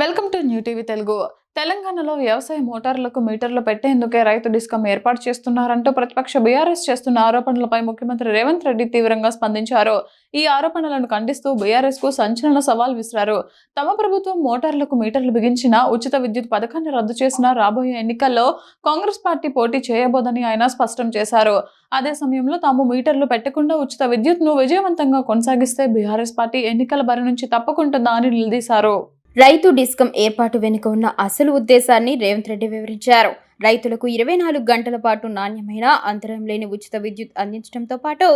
Welcome to new TV Telugu. తెలంగాణలో వ్యవసాయ మోటార్లకు మీటర్లు పెట్టేందుకే రైతు డిస్కం ఏర్పాటు చేస్తున్నారంటూ ప్రతిపక్ష బీఆర్ఎస్ చేస్తున్న ఆరోపణలపై ముఖ్యమంత్రి రేవంత్ రెడ్డి తీవ్రంగా స్పందించారు. ఈ ఆరోపణలను ఖండిస్తూ బీఆర్ఎస్ కు సంచలన సవాల్ విసిరారు. తమ ప్రభుత్వం మోటార్లకు మీటర్లు బిగించిన, ఉచిత విద్యుత్ పథకాన్ని రద్దు చేసిన రాబోయే ఎన్నికల్లో కాంగ్రెస్ పార్టీ పోటీ చేయబోదని ఆయన స్పష్టం చేశారు. అదే సమయంలో తాము మీటర్లు పెట్టకుండా ఉచిత విద్యుత్ ను విజయవంతంగా కొనసాగిస్తే బీఆర్ఎస్ పార్టీ ఎన్నికల బరి నుంచి తప్పుకుంటుందా అని నిలదీశారు. రైతు డిస్కం ఏర్పాటు వెనుక ఉన్న అసలు ఉద్దేశాన్ని రేవంత్ రెడ్డి వివరించారు. రైతులకు 24 గంటల పాటు నాణ్యమైన, అంతరాయం లేని ఉచిత విద్యుత్ అందించడంతో పాటు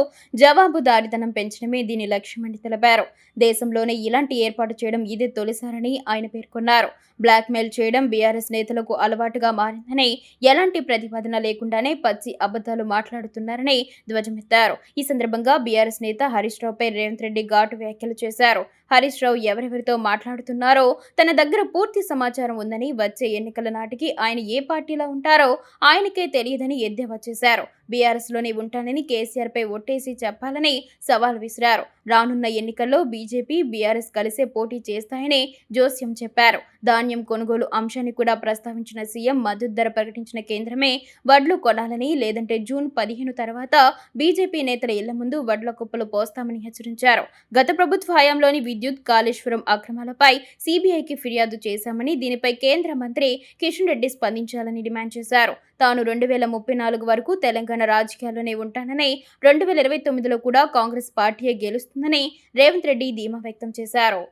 జవాబుదారీతనం పెంచడమే దీని లక్ష్యమని తెలిపారు. దేశంలోనే ఇలాంటి ఏర్పాటు చేయడం ఇదే తొలిసారని ఆయన పేర్కొన్నారు. బ్లాక్మెయిల్ చేయడం బీఆర్ఎస్ నేతలకు అలవాటుగా మారిందని, ఎలాంటి ప్రతిపాదన లేకుండానే పచ్చి అబద్ధాలు మాట్లాడుతున్నారని ధ్వజమెత్తారు. ఈ సందర్భంగా బీఆర్ఎస్ నేత హరీష్ రావుపై రేవంత్ రెడ్డి ఘాటు వ్యాఖ్యలు చేశారు. హరీష్ రావు ఎవరెవరితో మాట్లాడుతున్నారో తన దగ్గర పూర్తి సమాచారం ఉందని, వచ్చే ఎన్నికల నాటికి ఆయన ఏ పార్టీలో ఉంటారో ఆయనకే తెలియదని ఎద్దేవా చేశారు. బీఆర్ఎస్ లోనే ఉంటానని కేసీఆర్ పై ఒట్టేసి చెప్పాలని సవాల్ విసిరారు. రానున్న ఎన్నికల్లో బీజేపీ, బీఆర్ఎస్ కలిసే పోటీ చేస్తాయని జోస్యం చెప్పారు. ధాన్యం కొనుగోలు అంశాన్ని కూడా ప్రస్తావించిన సీఎం మద్దతు ధర ప్రకటించిన కేంద్రమే వడ్లు కొనాలని, లేదంటే జూన్ 15 తర్వాత బీజేపీ నేతల ఇళ్ల ముందు వడ్ల కుప్పలు పోస్తామని హెచ్చరించారు. గత ప్రభుత్వ హయాంలోని విద్యుత్, కాళేశ్వరం అక్రమాలపై సీబీఐకి ఫిర్యాదు చేశామని, దీనిపై కేంద్ర మంత్రి కిషన్ రెడ్డి స్పందించాలని డిమాండ్ చేశారు. తాను 2034 వరకు తెలంగాణ రాజకీయాల్లోనే ఉంటానని, 2029లో కూడా కాంగ్రెస్ పార్టీయే గెలుస్తుందని రేవంత్ రెడ్డి ధీమా వ్యక్తం చేశారు.